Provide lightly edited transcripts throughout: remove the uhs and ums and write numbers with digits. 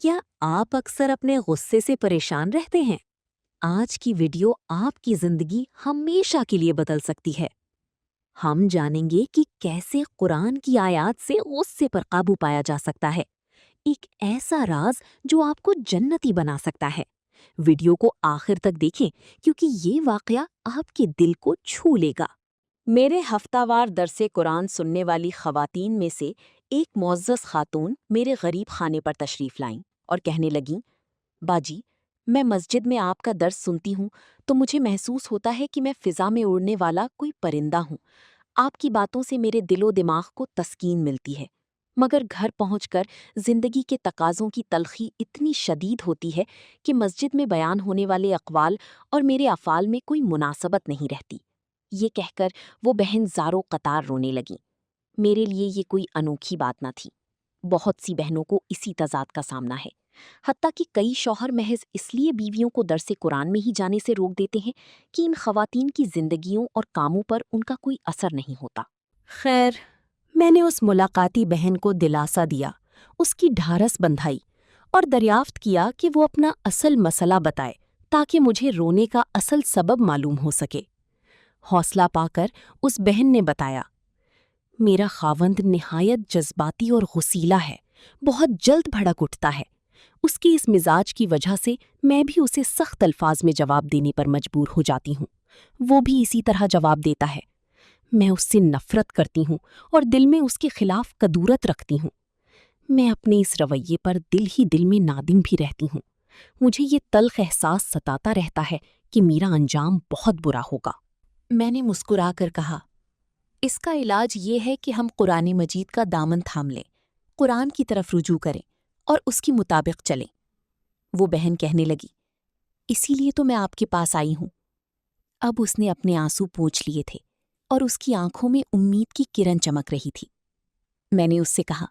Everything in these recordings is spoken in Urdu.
کیا آپ اکثر اپنے غصے سے پریشان رہتے ہیں؟ آج کی ویڈیو آپ کی زندگی ہمیشہ کے لیے بدل سکتی ہے۔ ہم جانیں گے کہ کیسے قرآن کی آیات سے غصے پر قابو پایا جا سکتا ہے، ایک ایسا راز جو آپ کو جنتی بنا سکتا ہے۔ ویڈیو کو آخر تک دیکھیں کیونکہ یہ واقعہ آپ کے دل کو چھو لے گا۔ میرے ہفتہ وار درس قرآن سننے والی خواتین میں سے ایک معزز خاتون میرے غریب خانے پر تشریف لائیں اور کہنے لگیں، باجی، میں مسجد میں آپ کا درس سنتی ہوں تو مجھے محسوس ہوتا ہے کہ میں فضا میں اڑنے والا کوئی پرندہ ہوں۔ آپ کی باتوں سے میرے دل و دماغ کو تسکین ملتی ہے، مگر گھر پہنچ کر زندگی کے تقاضوں کی تلخی اتنی شدید ہوتی ہے کہ مسجد میں بیان ہونے والے اقوال اور میرے افعال میں کوئی مناسبت نہیں رہتی۔ یہ کہہ کر وہ بہن زاروں قطار رونے لگیں۔ میرے لیے یہ کوئی انوکھی بات نہ تھی۔ بہت سی بہنوں کو اسی تضاد کا سامنا ہے، حتیٰ کہ کئی شوہر محض اس لیے بیویوں کو درس قرآن میں ہی جانے سے روک دیتے ہیں کہ ان خواتین کی زندگیوں اور کاموں پر ان کا کوئی اثر نہیں ہوتا۔ خیر، میں نے اس ملاقاتی بہن کو دلاسا دیا، اس کی ڈھارس بندھائی اور دریافت کیا کہ وہ اپنا اصل مسئلہ بتائے تاکہ مجھے رونے کا اصل سبب معلوم ہو سکے۔ حوصلہ پا کر اس بہن نے بتایا، میرا خاوند نہایت جذباتی اور غصیلا ہے، بہت جلد بھڑک اٹھتا ہے۔ اس کی اس مزاج کی وجہ سے میں بھی اسے سخت الفاظ میں جواب دینے پر مجبور ہو جاتی ہوں، وہ بھی اسی طرح جواب دیتا ہے۔ میں اس سے نفرت کرتی ہوں اور دل میں اس کے خلاف کدورت رکھتی ہوں۔ میں اپنے اس رویے پر دل ہی دل میں نادم بھی رہتی ہوں۔ مجھے یہ تلخ احساس ستاتا رہتا ہے کہ میرا انجام بہت برا ہوگا۔ میں نے مسکرا کر کہا، اس کا علاج یہ ہے کہ ہم قرآن مجید کا دامن تھام لیں، قرآن کی طرف رجوع کریں اور اس کے مطابق چلیں۔ وہ بہن کہنے لگی، اسی لیے تو میں آپ کے پاس آئی ہوں۔ اب اس نے اپنے آنسو پونچھ لیے تھے اور اس کی آنکھوں میں امید کی کرن چمک رہی تھی۔ میں نے اس سے کہا،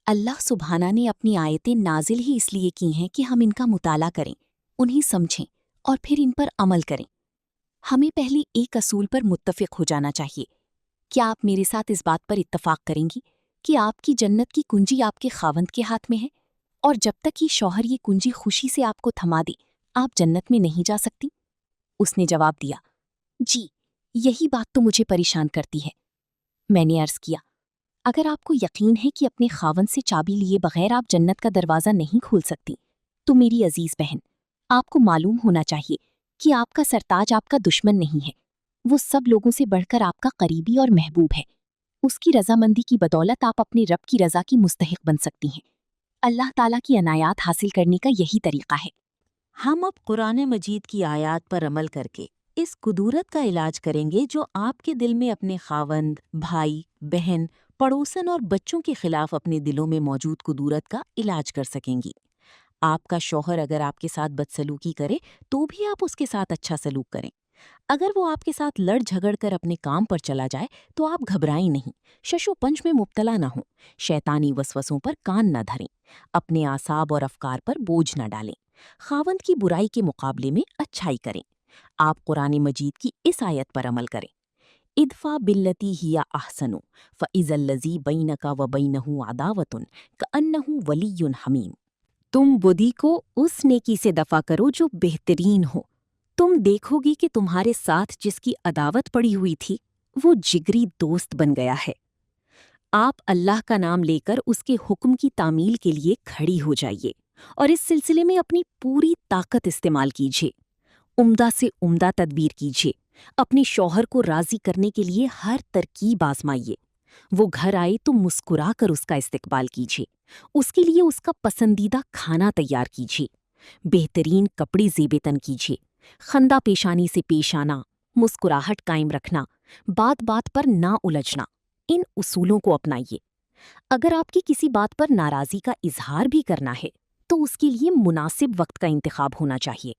اللہ سبحانہ نے اپنی آیتیں نازل ہی اس لیے کی ہیں کہ ہم ان کا مطالعہ کریں، انہیں سمجھیں اور پھر ان پر عمل کریں۔ ہمیں پہلے ایک اصول پر متفق ہو جانا چاہیے۔ کیا آپ میرے ساتھ اس بات پر اتفاق کریں گی کہ آپ کی جنت کی کنجی آپ کے خاوند کے ہاتھ میں ہے، اور جب تک یہ شوہر یہ کنجی خوشی سے آپ کو تھما دے، آپ جنت میں نہیں جا سکتی؟ اس نے جواب دیا، جی، یہی بات تو مجھے پریشان کرتی ہے۔ میں نے عرض کیا، اگر آپ کو یقین ہے کہ اپنے خاوند سے چابی لیے بغیر آپ جنت کا دروازہ نہیں کھول سکتی، تو میری عزیز بہن، آپ کو معلوم ہونا چاہیے کہ آپ کا سرتاج آپ کا دشمن نہیں ہے، وہ سب لوگوں سے بڑھ کر آپ کا قریبی اور محبوب ہے۔ اس کی رضامندی کی بدولت آپ اپنے رب کی رضا کی مستحق بن سکتی ہیں۔ اللہ تعالیٰ کی عنایات حاصل کرنے کا یہی طریقہ ہے۔ ہم اب قرآن مجید کی آیات پر عمل کر کے اس کدورت کا علاج کریں گے جو آپ کے دل میں اپنے خاوند، بھائی، بہن، پڑوسن اور بچوں کے خلاف اپنے دلوں میں موجود کدورت کا علاج کر سکیں گی۔ آپ کا شوہر اگر آپ کے ساتھ بدسلوکی کرے تو بھی آپ اس کے ساتھ اچھا سلوک کریں۔ اگر وہ آپ کے ساتھ لڑ جھگڑ کر اپنے کام پر چلا جائے تو آپ گھبرائیں نہیں، شش و پنج میں مبتلا نہ ہوں، شیطانی وسوسوں پر کان نہ دھریں، اپنے اعصاب اور افکار پر بوجھ نہ ڈالیں، خاوند کی برائی کے مقابلے میں اچھائی کریں۔ آپ قرآن مجید کی اس آیت پر عمل کریں، ادفع باللتی ہی احسن فاذا الذی بینک وبینہ عداوۃ کأنہ ولی حمیم۔ تم بدی کو اس نیکی سے دفع کرو جو بہترین ہو، تم دیکھو گی کہ تمہارے ساتھ جس کی عداوت پڑی ہوئی تھی وہ جگری دوست بن گیا ہے۔ آپ اللہ کا نام لے کر اس کے حکم کی تعمیل کے لیے کھڑی ہو جائیے اور اس سلسلے میں اپنی پوری طاقت استعمال کیجیے۔ عمدہ سے عمدہ تدبیر کیجیے، اپنے شوہر کو راضی کرنے کے لیے ہر ترکیب آزمائیے۔ وہ گھر آئے تو مسکرا کر اس کا استقبال کیجیے، اس کے لیے اس کا پسندیدہ کھانا تیار کیجیے، بہترین کپڑے زیب تن کیجیے، خندہ پیشانی سے پیش آنا، مسکراہٹ قائم رکھنا، بات بات پر نہ الجھنا، ان اصولوں کو اپنائیے۔ اگر آپ کی کسی بات پر ناراضی کا اظہار بھی کرنا ہے تو اس کے لیے مناسب وقت کا انتخاب ہونا چاہیے۔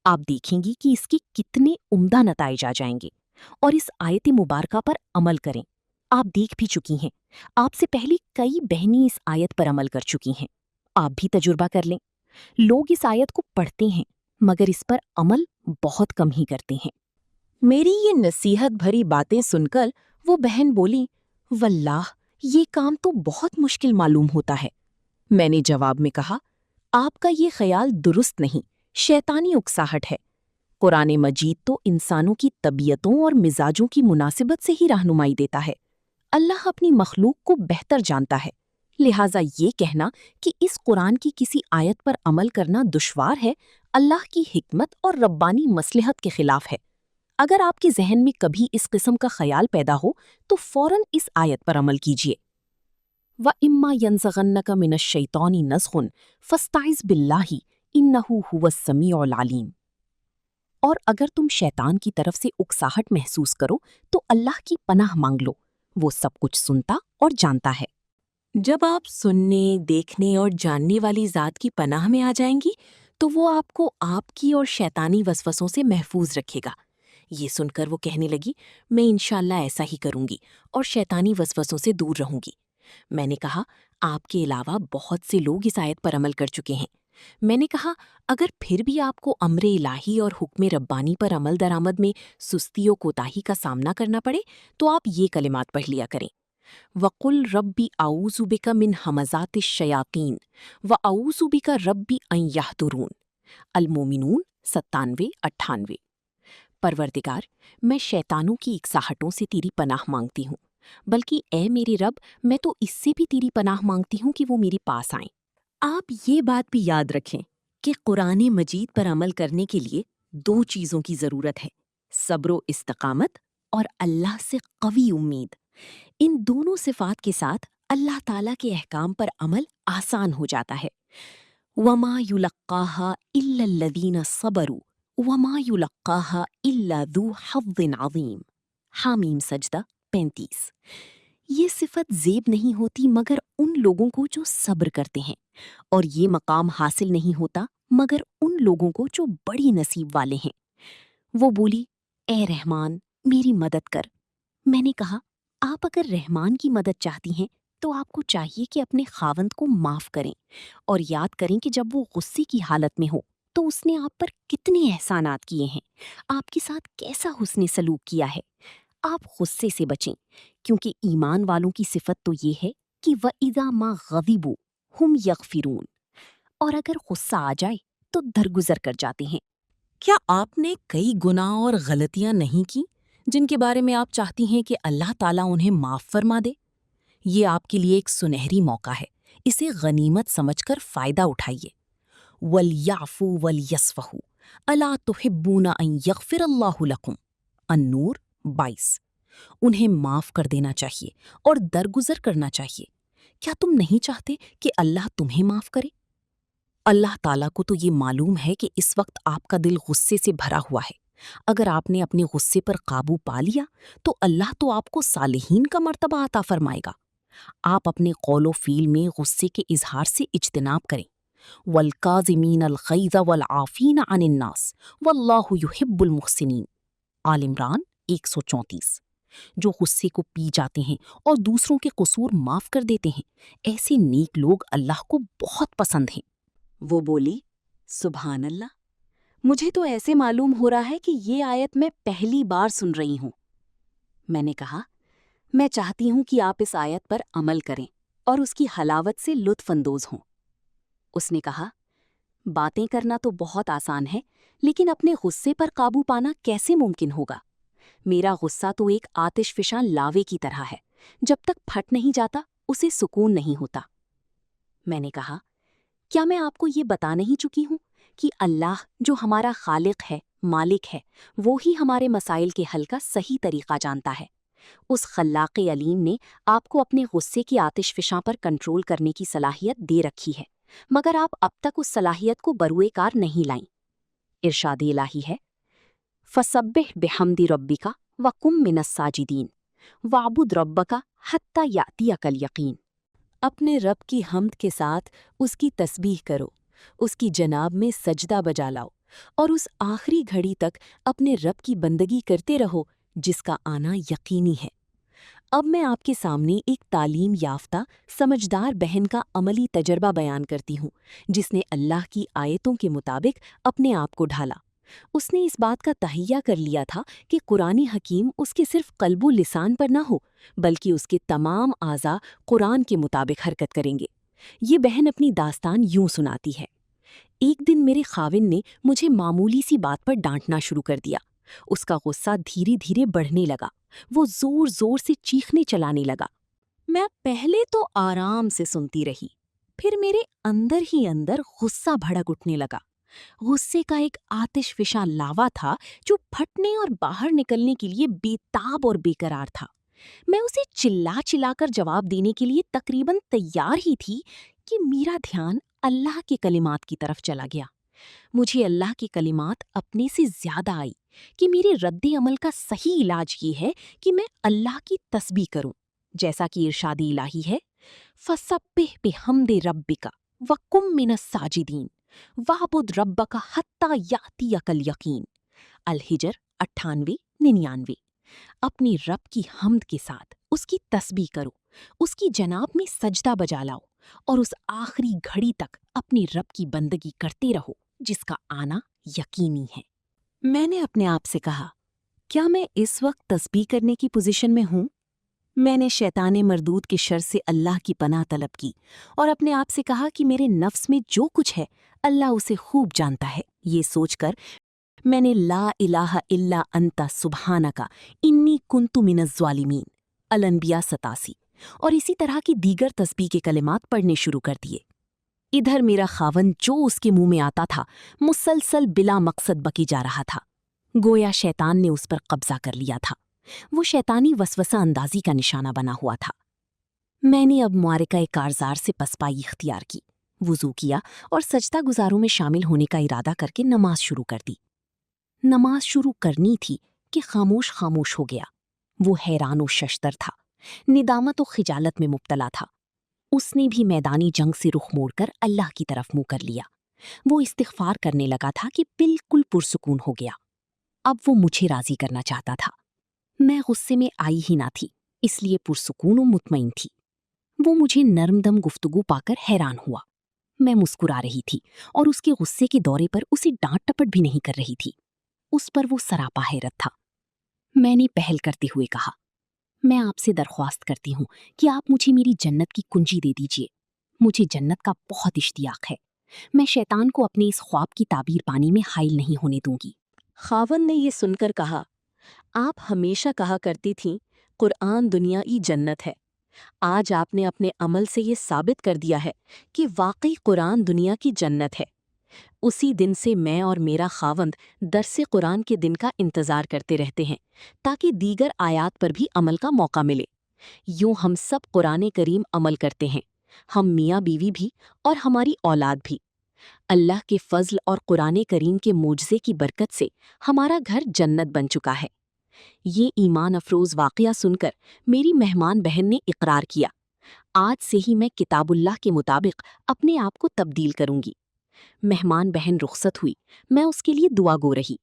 آپ دیکھیں گی کہ اس کے کتنے عمدہ نتائج آ جائیں گے، اور اس آیت مبارکہ پر عمل کریں۔ آپ دیکھ بھی چکی ہیں، آپ سے پہلے کئی بہنیں اس آیت پر عمل کر چکی ہیں۔ آپ بھی تجربہ کر لیں۔ لوگ اس آیت کو پڑھتے ہیں مگر اس پر عمل بہت کم ہی کرتے ہیں۔ میری یہ نصیحت بھری باتیں سن کر وہ بہن بولی، واللہ یہ کام تو بہت مشکل معلوم ہوتا ہے۔ میں نے جواب میں کہا، آپ کا یہ خیال درست نہیں، شیطانی اکساہٹ ہے۔ قرآن مجید تو انسانوں کی طبیعتوں اور مزاجوں کی مناسبت سے ہی رہنمائی دیتا ہے۔ اللہ اپنی مخلوق کو بہتر جانتا ہے، لہٰذا یہ کہنا کہ اس قرآن کی کسی آیت پر عمل کرنا دشوار ہے، اللہ کی حکمت اور ربانی مصلحت کے خلاف ہے۔ اگر آپ کے ذہن میں کبھی اس قسم کا خیال پیدا ہو تو فوراً اس آیت پر عمل کیجیے۔ وَإِمَّا يَنزَغَنَّكَ مِنَ الشَّيْطَانِ نَزْغٌ فَاسْتَعِذْ بِاللَّهِ إِنَّهُ هُوَ السَّمِيعُ الْعَلِيمُ۔ اور اگر تم شیطان کی طرف سے اکساہٹ محسوس کرو تو اللہ کی پناہ مانگ لو، وہ سب کچھ سنتا اور جانتا ہے۔ جب آپ سننے، دیکھنے اور جاننے والی ذات کی پناہ میں آ جائیں گی تو وہ آپ کو آپ کی اور شیطانی وسوسوں سے محفوظ رکھے گا۔ یہ سن کر وہ کہنے لگی، میں انشاءاللہ ایسا ہی کروں گی اور شیطانی وسوسوں سے دور رہوں گی۔ میں نے کہا، آپ کے علاوہ بہت سے لوگ اس آیت پر عمل کر چکے ہیں۔ میں نے کہا، اگر پھر بھی آپ کو امر الہی اور حکم ربانی پر عمل درآمد میں سستی و کوتاہی کا سامنا کرنا پڑے تو آپ یہ کلمات پڑھ لیا کریں۔ وَقُلْ رَبِّ أَعُوذُ بِكَ مِنْ ہَمَزَاتِ الشَّيَاطِينِ وَأَعُوذُ بِكَ رَبِّ أَنْ يَحْضُرُونَ۔ المومنون 97-98۔ پروردگار، میں شیطانوں کی اکساہٹوں سے تیری پناہ مانگتی ہوں، بلکہ اے میرے رب، میں تو اس سے بھی تیری پناہ مانگتی ہوں کہ وہ میرے پاس آئیں۔ آپ یہ بات بھی یاد رکھیں کہ قرآن مجید پر عمل کرنے کے لیے 2 چیزوں کی ضرورت ہے، صبر و استقامت اور اللہ سے قوی امید۔ ان دونوں صفات کے ساتھ اللہ تعالیٰ کے احکام پر عمل آسان ہو جاتا ہے۔ وَمَا يُلَقَّاهَا إِلَّا الَّذِينَ صَبَرُوا وَمَا يُلَقَّاهَا إِلَّا ذُو حَظٍّ عَظِيمٍ۔ حامیم سجدہ 35۔ یہ صفت زیب نہیں ہوتی مگر ان لوگوں کو جو صبر کرتے ہیں، اور یہ مقام حاصل نہیں ہوتا مگر ان لوگوں کو جو بڑی نصیب والے ہیں۔ وہ بولی، اے رحمان میری مدد کر۔ میں نے کہا، آپ اگر رحمان کی مدد چاہتی ہیں تو آپ کو چاہیے کہ اپنے خاوند کو معاف کریں اور یاد کریں کہ جب وہ غصے کی حالت میں ہو تو اس نے آپ پر کتنے احسانات کیے ہیں، آپ کے ساتھ کیسا حسن سلوک کیا ہے۔ آپ غصے سے بچیں، کیونکہ ایمان والوں کی صفت تو یہ ہے کہ وَإِذَا مَا غَضِبُوا هُمْ يَغْفِرُونَ، اور اگر غصہ آ جائے تو درگزر کر جاتے ہیں۔ کیا آپ نے کئی گناہ اور غلطیاں نہیں کی جن کے بارے میں آپ چاہتی ہیں کہ اللہ تعالیٰ انہیں معاف فرما دے؟ یہ آپ کے لیے ایک سنہری موقع ہے، اسے غنیمت سمجھ کر فائدہ اٹھائیے۔ وَلْيَعْفُوا وَلْيَصْفَحُوا أَلَا تُحِبُّونَ أَن يَغْفِرَ اللَّهُ لَكُمْ۔ النور 22۔ انہیں معاف کر دینا چاہیے اور درگزر کرنا چاہیے۔ کیا تم نہیں چاہتے کہ اللہ تمہیں معاف کرے؟ اللہ تعالیٰ کو تو یہ معلوم ہے کہ اس وقت آپ کا دل غصے سے بھرا ہوا ہے۔ اگر آپ نے اپنے غصے پر قابو پا لیا تو اللہ تو آپ کو صالحین کا مرتبہ عطا فرمائے گا۔ آپ اپنے قول و فعل میں غصے کے اظہار سے اجتناب کریں۔ وَالْكَاظِمِينَ الْغَيْظَ وَالْعَافِينَ عَنِ النَّاسِ وَاللَّهُ يُحِبُّ الْمُحْسِنِينَ۔ آل عمران 134۔ جو غصے کو پی جاتے ہیں اور دوسروں کے قصور معاف کر دیتے ہیں، ایسے نیک لوگ اللہ کو بہت پسند ہیں۔ وہ بولی، سبحان اللہ، مجھے تو ایسے معلوم ہو رہا ہے کہ یہ آیت میں پہلی بار سن رہی ہوں۔ میں نے کہا، میں چاہتی ہوں کہ آپ اس آیت پر عمل کریں اور اس کی حلاوت سے لطف اندوز ہوں۔ اس نے کہا، باتیں کرنا تو بہت آسان ہے، لیکن اپنے غصے پر قابو پانا کیسے ممکن ہوگا؟ میرا غصہ تو ایک آتش فشاں لاوے کی طرح ہے، جب تک پھٹ نہیں جاتا اسے سکون نہیں ہوتا۔ میں نے کہا، کیا میں آپ کو یہ بتا نہیں چکی ہوں کہ اللہ جو ہمارا خالق ہے، مالک ہے، وہ ہی ہمارے مسائل کے حل کا صحیح طریقہ جانتا ہے۔ اس خلاق علیم نے آپ کو اپنے غصے کی آتش فشاں پر کنٹرول کرنے کی صلاحیت دے رکھی ہے، مگر آپ اب تک اس صلاحیت کو بروئے کار نہیں لائیں۔ ارشاد الہی ہے، فَسَبِّحْ بِحَمْدِ رَبِّكَ وَكُن مِّنَ السَّاجِدِينَ وَاعْبُدْ رَبَّكَ حَتَّى يَأْتِيَكَ الْيَقِينُ۔ اپنے رب کی حمد کے ساتھ اس کی تسبیح کرو، اس کی جناب میں سجدہ بجا لاؤ، اور اس آخری گھڑی تک اپنے رب کی بندگی کرتے رہو جس کا آنا یقینی ہے۔ اب میں آپ کے سامنے ایک تعلیم یافتہ سمجھدار بہن کا عملی تجربہ بیان کرتی ہوں جس نے اللہ کی آیتوں کے مطابق اپنے آپ کو ڈھالا۔ اس نے اس بات کا تہیہ کر لیا تھا کہ قرآن حکیم اس کے صرف قلب و لسان پر نہ ہو بلکہ اس کے تمام اعضاء قرآن کے مطابق حرکت کریں گے۔ یہ بہن اپنی داستان یوں سناتی ہے۔ ایک دن میرے خاوند نے مجھے معمولی سی بات پر ڈانٹنا شروع کر دیا۔ اس کا غصہ دھیرے دھیرے بڑھنے لگا، وہ زور زور سے چیخنے چلانے لگا۔ میں پہلے تو آرام سے سنتی رہی، پھر میرے اندر ہی اندر غصہ بھڑک اٹھنے لگا۔ غصے کا ایک آتش فشاں لاوا تھا جو پھٹنے اور باہر نکلنے کے لیے بے تاب اور بے قرار تھا۔ میں اسے چلا چلا کر جواب دینے کے لیے تقریباً تیار ہی تھی کہ میرا دھیان اللہ کے کلمات کی طرف چلا گیا۔ مجھے اللہ کے کلمات اپنے سے زیادہ آئی کہ میرے رد عمل کا صحیح علاج یہ ہے کہ میں اللہ کی تسبیح کروں، جیسا کہ ارشاد الہی ہے، فَسَبِّحْ بِحَمْدِ رَبِّكَ وَكُن مِّنَ السَّاجِدِينَ وَاعْبُدْ رَبَّكَ حَتَّىٰ يَأْتِيَكَ الْيَقِينُ۔ الحجر 98-99۔ اپنی رب کی حمد کے ساتھ اس کی تسبیح کرو، اس کی جناب میں سجدہ بجا لاؤ اور اس آخری گھڑی تک اپنی رب کی بندگی کرتے رہو جس کا آنا یقینی ہے۔ میں نے اپنے آپ سے کہا، کیا میں اس وقت تسبیح کرنے کی پوزیشن میں ہوں؟ میں نے شیطان مردود کے شر سے اللہ کی پناہ طلب کی اور اپنے آپ سے کہا کہ میرے نفس میں جو کچھ ہے اللہ اسے خوب جانتا ہے۔ یہ سوچ کر میں نے لا الہ الا انت سبحانک انی کنت من الظالمین الانبیاء 87 اور اسی طرح کی دیگر تسبیح کے کلمات پڑھنے شروع کر دیے۔ ادھر میرا خاوند جو اس کے منہ میں آتا تھا مسلسل بلا مقصد بکی جا رہا تھا، گویا شیطان نے اس پر قبضہ کر لیا تھا۔ وہ شیطانی وسوسہ اندازی کا نشانہ بنا ہوا تھا۔ میں نے اب معرکہ کارزار سے پسپائی اختیار کی، وضو کیا اور سجدہ گزاروں میں شامل ہونے کا ارادہ کر کے نماز شروع کر دی۔ نماز شروع کرنی تھی کہ خاموش خاموش ہو گیا۔ وہ حیران و ششدر تھا، ندامت و خجالت میں مبتلا تھا۔ اس نے بھی میدانی جنگ سے رخ موڑ کر اللہ کی طرف منہ کر لیا۔ وہ استغفار کرنے لگا تھا کہ بالکل پرسکون ہو گیا۔ اب وہ مجھے راضی کرنا چاہتا تھا۔ میں غصے میں آئی ہی نہ تھی، اس لیے پرسکون و مطمئن تھی۔ وہ مجھے نرم دم گفتگو پا کر حیران ہوا۔ میں مسکرا رہی تھی اور اس کے غصے کے دورے پر اسے ڈانٹ ٹپٹ بھی نہیں کر رہی تھی۔ اس پر وہ سراپا حیرت تھا۔ میں نے پہل کرتے ہوئے کہا، میں آپ سے درخواست کرتی ہوں کہ آپ مجھے میری جنت کی کنجی دے دیجیے۔ مجھے جنت کا بہت اشتیاق ہے۔ میں شیطان کو اپنے اس خواب کی تعبیر پانی میں حائل نہیں ہونے دوں گی۔ خاوند نے یہ سن کر کہا، آپ ہمیشہ کہا کرتی تھیں قرآن دنیا کی جنت ہے۔ آج آپ نے اپنے عمل سے یہ ثابت کر دیا ہے کہ واقعی قرآن دنیا کی جنت ہے۔ اسی دن سے میں اور میرا خاوند درس قرآن کے دن کا انتظار کرتے رہتے ہیں تاکہ دیگر آیات پر بھی عمل کا موقع ملے۔ یوں ہم سب قرآن کریم عمل کرتے ہیں، ہم میاں بیوی بھی اور ہماری اولاد بھی۔ اللہ کے فضل اور قرآن کریم کے معجزے کی برکت سے ہمارا گھر جنت بن چکا ہے۔ یہ ایمان افروز واقعہ سن کر میری مہمان بہن نے اقرار کیا، آج سے ہی میں کتاب اللہ کے مطابق اپنے آپ کو تبدیل کروں گی۔ مہمان بہن رخصت ہوئی، میں اس کے لیے دعا گو رہی۔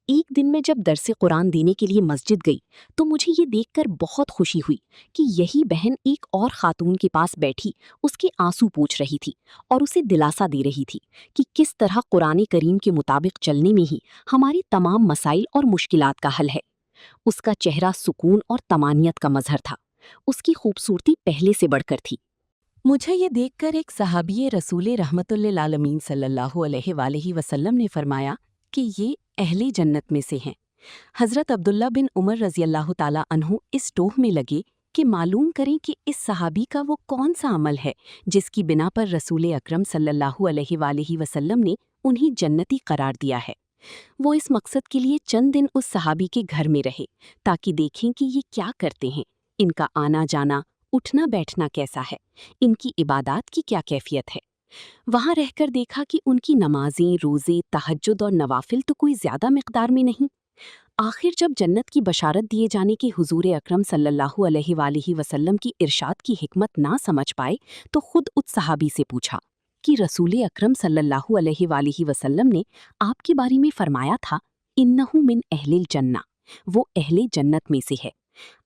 ایک دن میں جب درس قرآن دینے کے لیے مسجد گئی تو مجھے یہ دیکھ کر بہت خوشی ہوئی کہ یہی بہن ایک اور خاتون کے پاس بیٹھی اس کے آنسو پوچھ رہی تھی اور اسے دلاسا دے رہی تھی کہ کس طرح قرآن کریم کے مطابق چلنے میں ہی ہماری تمام مسائل اور مشکلات کا حل ہے۔ اس کا چہرہ سکون اور طمانینت کا مظہر تھا، اس کی خوبصورتی پہلے سے بڑھ کر تھی۔ مجھے یہ دیکھ کر ایک صحابی رسول رحمت للعالمین صلی اللہ علیہ وآلہ وسلم نے فرمایا کہ یہ اہل جنت میں سے ہیں۔ حضرت عبداللہ بن عمر رضی اللہ تعالیٰ عنہ اس ٹوہ میں لگے کہ معلوم کریں کہ اس صحابی کا وہ کون سا عمل ہے جس کی بنا پر رسول اکرم صلی اللہ علیہ وآلہ وسلم نے انہیں جنتی قرار دیا ہے۔ وہ اس مقصد کے لیے چند دن اس صحابی کے گھر میں رہے تاکہ دیکھیں کہ یہ کیا کرتے ہیں، ان کا آنا جانا، اٹھنا بیٹھنا کیسا ہے، ان کی عبادات کی کیا کیفیت ہے۔ وہاں رہ کر دیکھا کہ ان کی نمازیں، روزے، تہجد اور نوافل تو کوئی زیادہ مقدار میں نہیں۔ آخر جب جنت کی بشارت دیے جانے کی حضور اکرم صلی اللہ علیہ وآلہ وسلم کی ارشاد کی حکمت نہ سمجھ پائے تو خود اس صحابی سے پوچھا کہ رسول اکرم صلی اللہ علیہ وآلہ وسلم نے آپ کے بارے میں فرمایا تھا انہ من اہل الجنہ، وہ اہل جنت میں سے ہے۔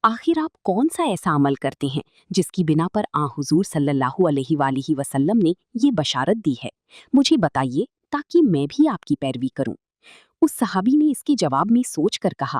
آخر آپ کون سا ایسا عمل کرتے ہیں جس کی بنا پر حضور صلی اللہ علیہ وآلہ وسلم نے یہ بشارت دی ہے؟ مجھے بتائیے تاکہ میں بھی آپ کی پیروی کروں۔ اس صحابی نے اس کے جواب میں سوچ کر کہا،